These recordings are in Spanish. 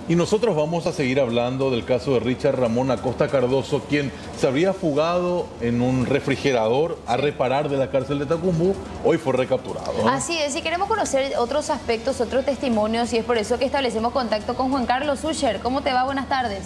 Y nosotros vamos a seguir hablando del caso de Richard Ramón Acosta Cardoso, quien se habría fugado en un refrigerador a reparar de la cárcel de Tacumbú. Hoy fue recapturado, ¿no? Así es, y queremos conocer otros aspectos, otros testimonios, y es por eso que establecemos contacto con Juan Carlos Usher. ¿Cómo te va? Buenas tardes.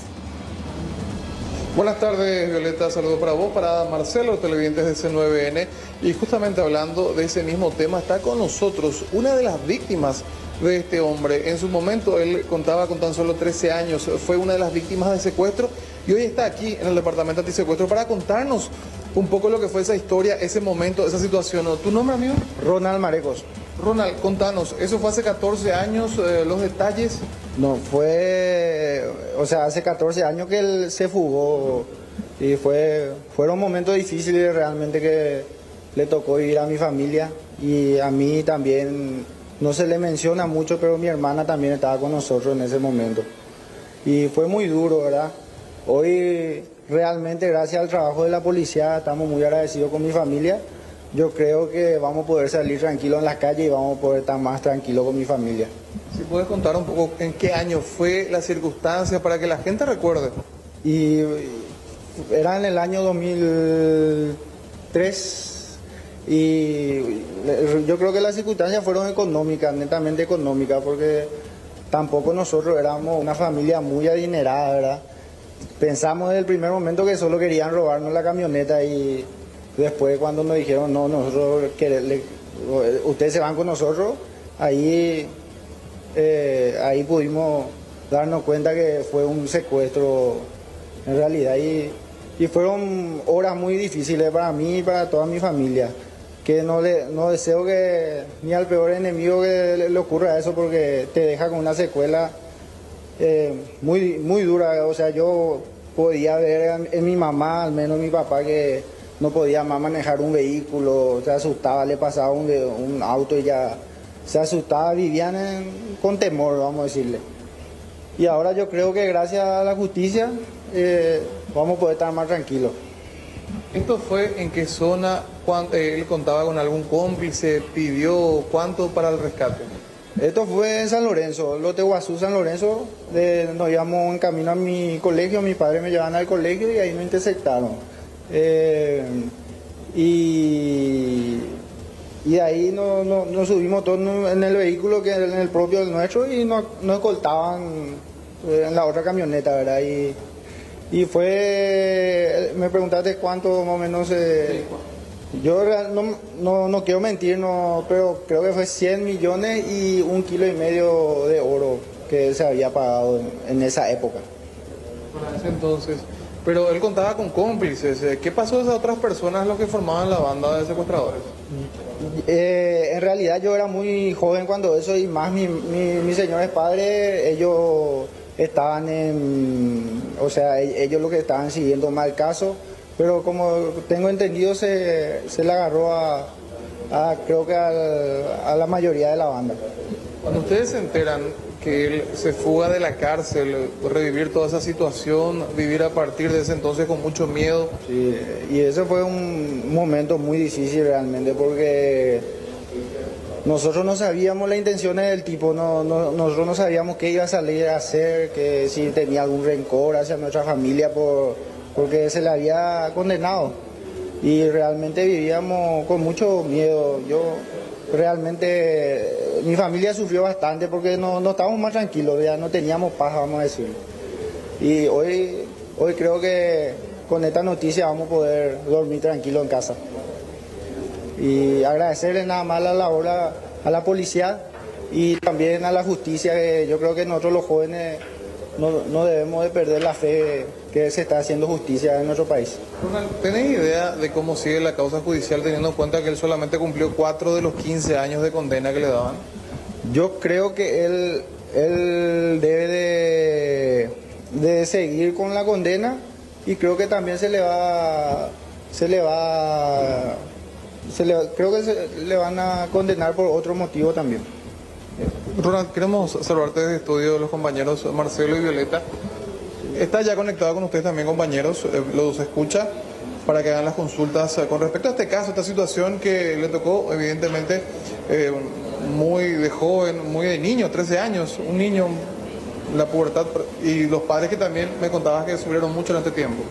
Buenas tardes, Violeta. Saludo para vos, para Marcelo, televidentes de C9N. Y justamente hablando de ese mismo tema, está con nosotros una de las víctimas de este hombre. En su momento él contaba con tan solo 13 años, fue una de las víctimas de secuestro y hoy está aquí en el departamento antisecuestro para contarnos un poco lo que fue esa historia, ese momento, esa situación. ¿Tu nombre, amigo? Ronald Marecos. Ronald, contanos, ¿eso fue hace 14 años? ¿Los detalles? No, hace 14 años que él se fugó y fueron momentos difíciles realmente que le tocó vivir a mi familia y a mí también. No se le menciona mucho, pero mi hermana también estaba con nosotros en ese momento. Y fue muy duro, ¿verdad? Hoy realmente gracias al trabajo de la policía estamos muy agradecidos con mi familia. Yo creo que vamos a poder salir tranquilos en las calles y vamos a poder estar más tranquilos con mi familia. Si puedes contar un poco en qué año fue la circunstancia para que la gente recuerde. Y era en el año 2003. Y yo creo que las circunstancias fueron económicas, netamente económicas, porque tampoco nosotros éramos una familia muy adinerada, ¿verdad? Pensamos desde el primer momento que solo querían robarnos la camioneta y después cuando nos dijeron, no, ustedes se van con nosotros, ahí pudimos darnos cuenta que fue un secuestro en realidad y fueron horas muy difíciles para mí y para toda mi familia. Que no deseo que ni al peor enemigo que le ocurra eso porque te deja con una secuela muy, muy dura. O sea, yo podía ver en mi mamá, al menos mi papá, que no podía más manejar un vehículo, se asustaba, le pasaba un auto y ya se asustaba, vivían con temor, vamos a decirle. Y ahora yo creo que gracias a la justicia vamos a poder estar más tranquilos. ¿Esto fue en qué zona? ¿Él contaba con algún cómplice? ¿Pidió cuánto para el rescate? Esto fue en San Lorenzo, Loteguazú, San Lorenzo. Nos íbamos en camino a mi colegio, mis padres me llevaban al colegio y ahí nos interceptaron. Y de ahí nos subimos todos en el vehículo, que en el propio nuestro, y nos escoltaban en la otra camioneta, ¿verdad? Y me preguntaste cuánto más o menos. Yo no quiero mentir, pero creo que fue 100 millones y 1,5 kilos de oro que se había pagado en esa época. Para ese entonces. Pero él contaba con cómplices. ¿Qué pasó de esas otras personas, los que formaban la banda de secuestradores? En realidad yo era muy joven cuando eso, y más mis señores padres, ellos estaban ellos lo que estaban siguiendo mal caso, pero como tengo entendido se le agarró creo que a la mayoría de la banda. Cuando ustedes se enteran que él se fuga de la cárcel, revivir toda esa situación, vivir a partir de ese entonces con mucho miedo. Sí, y ese fue un momento muy difícil realmente porque nosotros no sabíamos las intenciones del tipo, nosotros no sabíamos qué iba a salir a hacer, que si tenía algún rencor hacia nuestra familia porque se le había condenado. Y realmente vivíamos con mucho miedo. Mi familia sufrió bastante porque no estábamos más tranquilos, ya no teníamos paz, vamos a decir. Y hoy creo que con esta noticia vamos a poder dormir tranquilo en casa. Y agradecerle nada más la labor a la policía y también a la justicia, que yo creo que nosotros los jóvenes no debemos de perder la fe que se está haciendo justicia en nuestro país. Ronald, ¿tenés idea de cómo sigue la causa judicial teniendo en cuenta que él solamente cumplió 4 de los 15 años de condena que le daban? Yo creo que él debe de seguir con la condena y creo que también creo que le van a condenar por otro motivo también. Ronald, queremos saludarte desde el estudio de los compañeros Marcelo y Violeta. Está ya conectado con ustedes también, compañeros, los escucha para que hagan las consultas con respecto a este caso, esta situación que le tocó, evidentemente, muy de joven, muy de niño, 13 años, un niño la pubertad y los padres que también me contabas que sufrieron mucho en este tiempo.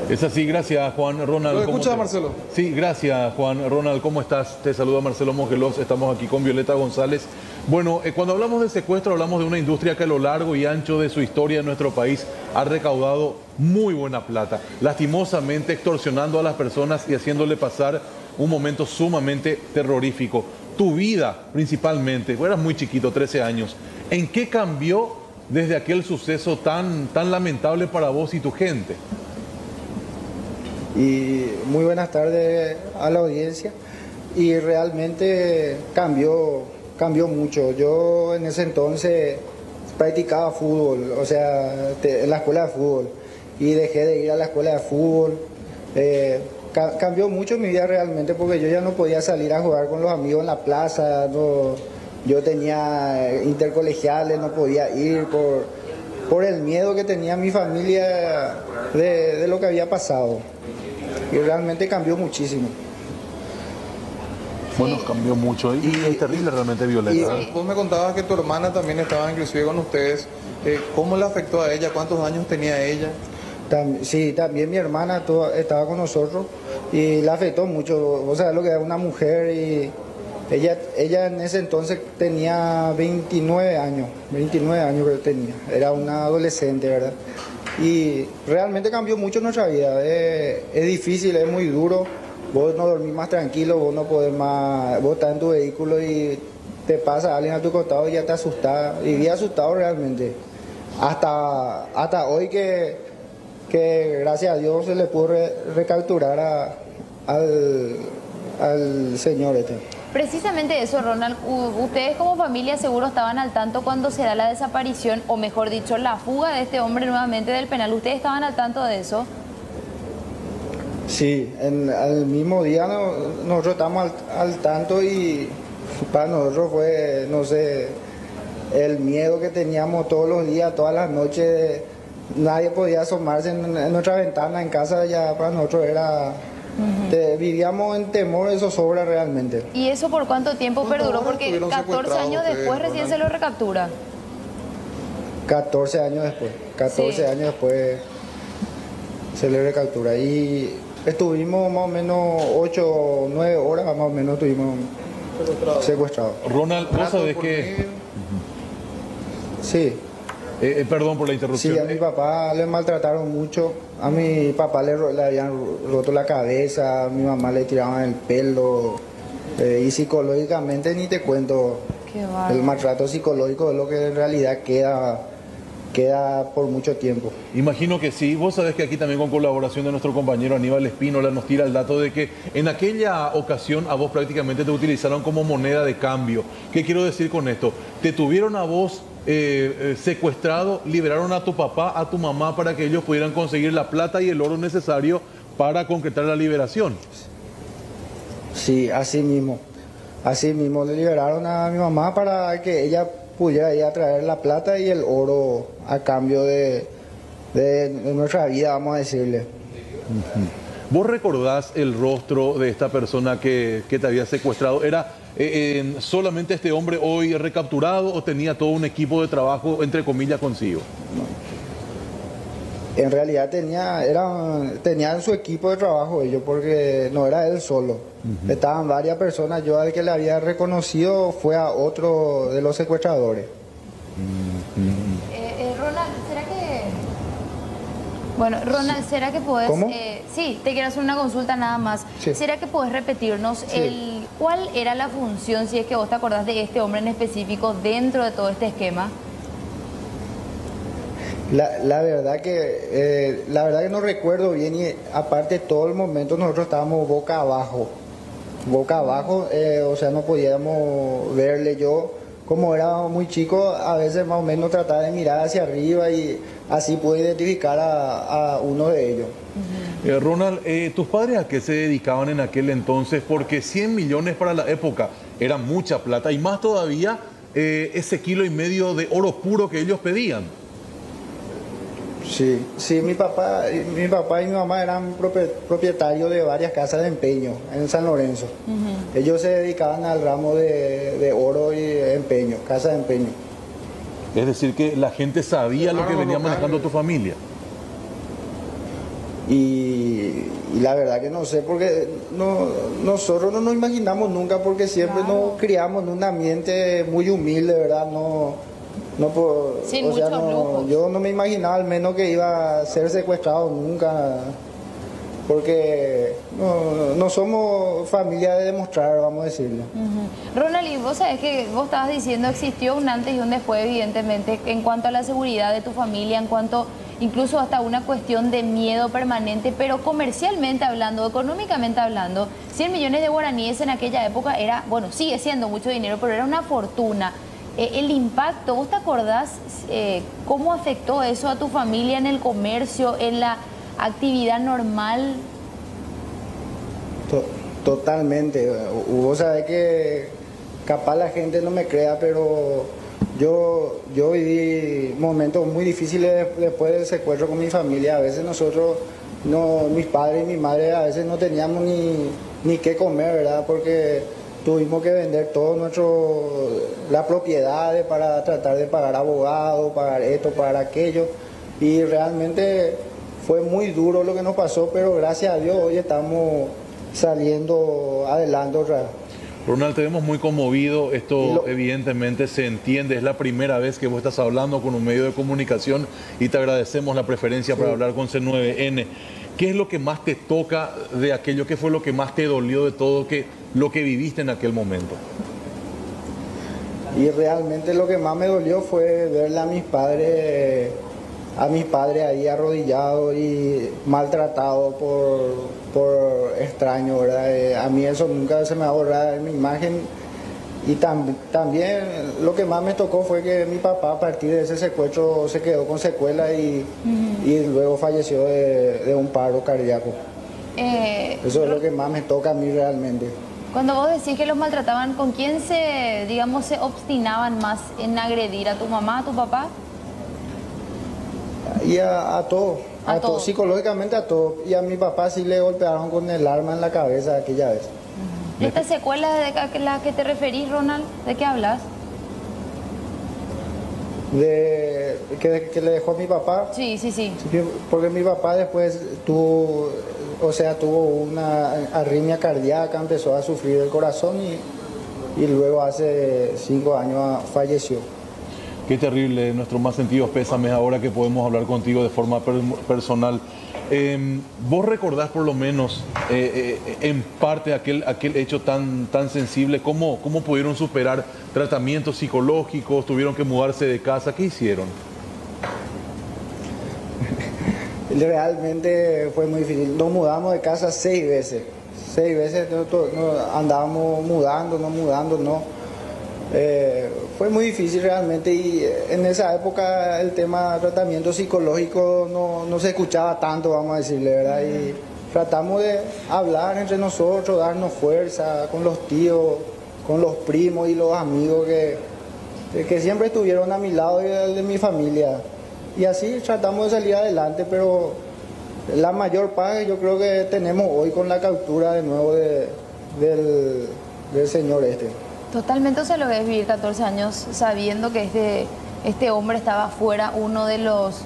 Es así, gracias Juan. Ronald. ¿Lo escuchas, Marcelo? Sí, gracias Juan. Ronald, ¿cómo estás? Te saluda Marcelo Mongelos, estamos aquí con Violeta González. Bueno, cuando hablamos de secuestro hablamos de una industria que a lo largo y ancho de su historia en nuestro país ha recaudado muy buena plata, lastimosamente extorsionando a las personas y haciéndole pasar un momento sumamente terrorífico. Tu vida principalmente, vos eras muy chiquito, 13 años, ¿en qué cambió desde aquel suceso tan lamentable para vos y tu gente? Y muy buenas tardes a la audiencia. Y realmente cambió mucho. Yo en ese entonces practicaba fútbol, o sea, en la escuela de fútbol, y dejé de ir a la escuela de fútbol. Cambió mucho mi vida realmente, porque yo ya no podía salir a jugar con los amigos en la plaza, yo tenía intercolegiales, no podía ir por el miedo que tenía mi familia de lo que había pasado. Y realmente cambió muchísimo. Bueno, cambió mucho y es terrible realmente, Violeta. Vos me contabas que tu hermana también estaba inclusive con ustedes. ¿Cómo le afectó a ella? ¿Cuántos años tenía ella? Sí, también mi hermana estaba con nosotros y la afectó mucho. O sea, lo que era una mujer, y ella en ese entonces tenía 29 años que tenía. Era una adolescente, ¿verdad? Y realmente cambió mucho nuestra vida. Es difícil, es muy duro. Vos no dormís más tranquilo, vos no podés más. Vos estás en tu vehículo y te pasa alguien a tu costado y ya te asustás. Viví asustado realmente. Hasta hoy que gracias a Dios se le pudo recapturar al señor este. Precisamente eso, Ronald, ustedes como familia seguro estaban al tanto cuando se da la desaparición, o mejor dicho, la fuga de este hombre nuevamente del penal. ¿Ustedes estaban al tanto de eso? Sí, al mismo día nosotros estamos al tanto, y para nosotros fue, no sé, el miedo que teníamos todos los días, todas las noches. Nadie podía asomarse en nuestra ventana en casa, ya para nosotros era... vivíamos en temor de zozobra realmente. ¿Y eso por cuánto tiempo perduró? Porque 14 años después recién se lo recaptura. 14 años después. 14 años después se le recaptura. Y estuvimos más o menos 8 o 9 horas, más o menos estuvimos secuestrados. Ronald, vos sabés que... Sí. Perdón por la interrupción. Sí, a mi papá le maltrataron mucho. A mi papá le habían roto la cabeza, a mi mamá le tiraban el pelo. Y psicológicamente ni te cuento. El maltrato psicológico es lo que en realidad queda por mucho tiempo. Imagino que sí. Vos sabés que aquí también, con colaboración de nuestro compañero Aníbal Espínola, nos tira el dato de que en aquella ocasión a vos prácticamente te utilizaron como moneda de cambio. ¿Qué quiero decir con esto? Te tuvieron a vos secuestrado, liberaron a tu papá, a tu mamá, para que ellos pudieran conseguir la plata y el oro necesario para concretar la liberación. Sí, así mismo. Así mismo le liberaron a mi mamá para que ella pudiera ir a traer la plata y el oro a cambio de nuestra vida, vamos a decirle. ¿Vos recordás el rostro de esta persona que te había secuestrado? ¿Era solamente este hombre hoy recapturado o tenía todo un equipo de trabajo, entre comillas, consigo? En realidad tenían su equipo de trabajo ellos, porque no era él solo. Estaban varias personas. Yo al que le había reconocido fue a otro de los secuestradores. Ronald, ¿será que... Bueno, Ronald, ¿será que podés... ¿Cómo? Sí, te quiero hacer una consulta nada más. Sí. ¿Será que podés repetirnos cuál era la función, si es que vos te acordás, de este hombre en específico dentro de todo este esquema? La verdad que no recuerdo bien, y aparte todo el momento nosotros estábamos boca abajo, o sea, no podíamos verle. Yo, como era muy chico, a veces más o menos trataba de mirar hacia arriba y así pude identificar a uno de ellos. Ronald, ¿tus padres a qué se dedicaban en aquel entonces? Porque 100 millones para la época era mucha plata, y más todavía ese 1,5 kilos de oro puro que ellos pedían. Sí, mi papá y mi mamá eran propietarios de varias casas de empeño en San Lorenzo. Ellos se dedicaban al ramo de oro y empeño, casa de empeño. Es decir, que la gente sabía lo que venía manejando tu familia. Y la verdad que no sé, porque nosotros no nos imaginamos nunca, porque siempre nos criamos en un ambiente muy humilde, ¿verdad? Sin o sea, muchos lujos. yo no me imaginaba al menos que iba a ser secuestrado nunca, porque no somos familia de demostrar, vamos a decirlo. Ronald, y vos sabés que vos estabas diciendo existió un antes y un después, evidentemente, en cuanto a la seguridad de tu familia, en cuanto incluso hasta una cuestión de miedo permanente, pero comercialmente hablando, económicamente hablando, 100 millones de guaraníes en aquella época era, bueno, sigue siendo mucho dinero, pero era una fortuna. El impacto, ¿vos te acordás cómo afectó eso a tu familia en el comercio, en la actividad normal? Totalmente. Vos sabés que capaz la gente no me crea, pero yo viví momentos muy difíciles después del secuestro con mi familia. A veces nosotros, mis padres y mi madre, a veces no teníamos ni qué comer, ¿verdad? Porque tuvimos que vender todo las propiedades para tratar de pagar abogados, pagar esto, pagar aquello. Y realmente fue muy duro lo que nos pasó, pero gracias a Dios hoy estamos saliendo adelante otra vez. Ronald, te vemos muy conmovido, esto evidentemente se entiende, es la primera vez que vos estás hablando con un medio de comunicación y te agradecemos la preferencia para hablar con C9N. ¿Qué es lo que más te toca de aquello? ¿Qué fue lo que más te dolió de todo lo que viviste en aquel momento? Y realmente lo que más me dolió fue verle a mis padres ahí arrodillados y maltratados por extraños, ¿verdad? A mí eso nunca se me va a borrar en mi imagen. Y también lo que más me tocó fue que mi papá a partir de ese secuestro se quedó con secuelas y luego falleció de un paro cardíaco. Eso es lo que más me toca a mí realmente. Cuando vos decís que los maltrataban, ¿con quién se obstinaban más en agredir? ¿A tu mamá, a tu papá? Y a todos, psicológicamente a todos. Y a mi papá sí le golpearon con el arma en la cabeza aquella vez. ¿Estas secuelas de las que te referís, Ronald? ¿De qué hablas? Que le dejó a mi papá. Sí. Porque mi papá después tuvo una arritmia cardíaca, empezó a sufrir el corazón y luego hace 5 años falleció. Qué terrible, nuestros más sentidos pésames ahora que podemos hablar contigo de forma personal. ¿Vos recordás por lo menos en parte aquel hecho tan sensible? ¿Cómo pudieron superar tratamientos psicológicos? ¿Tuvieron que mudarse de casa? ¿Qué hicieron? Realmente fue muy difícil. Nos mudamos de casa 6 veces. 6 veces andábamos mudando. Fue muy difícil realmente y en esa época el tema de tratamiento psicológico no se escuchaba tanto, vamos a decirle, ¿verdad? Y tratamos de hablar entre nosotros, darnos fuerza con los tíos, con los primos y los amigos que siempre estuvieron a mi lado y de mi familia. Y así tratamos de salir adelante, pero la mayor paz yo creo que tenemos hoy con la captura de nuevo del señor este. Totalmente se lo ves vivir 14 años sabiendo que este hombre estaba fuera, uno de los,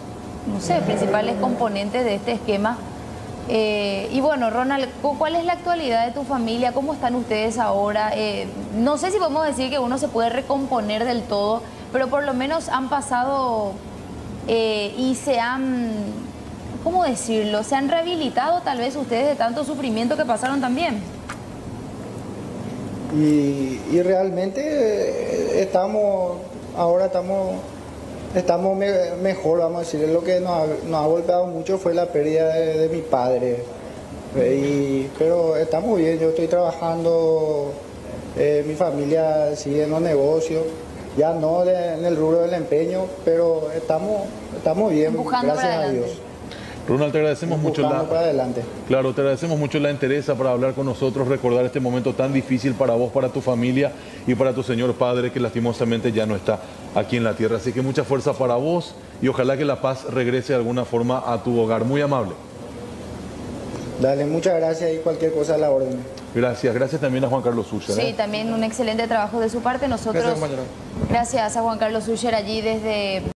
principales componentes de este esquema. Y bueno, Ronald, ¿cuál es la actualidad de tu familia? ¿Cómo están ustedes ahora? No sé si podemos decir que uno se puede recomponer del todo, pero por lo menos han pasado y se han, ¿cómo decirlo? Se han rehabilitado tal vez ustedes de tanto sufrimiento que pasaron también. Y realmente estamos mejor, vamos a decir. Lo que nos ha golpeado mucho fue la pérdida de mi padre. Pero estamos bien, yo estoy trabajando, mi familia sigue en los negocios, ya no en el rubro del empeño, pero estamos bien, empujando gracias para a Dios. Ronald, te agradecemos mucho Claro, te agradecemos mucho la entereza para hablar con nosotros, recordar este momento tan difícil para vos, para tu familia y para tu señor padre que lastimosamente ya no está aquí en la tierra. Así que mucha fuerza para vos y ojalá que la paz regrese de alguna forma a tu hogar. Muy amable. Dale, muchas gracias y cualquier cosa a la orden. Gracias, gracias también a Juan Carlos Sucher. Sí, también un excelente trabajo de su parte. Nosotros, Gracias, compañero. gracias a Juan Carlos Sucher allí desde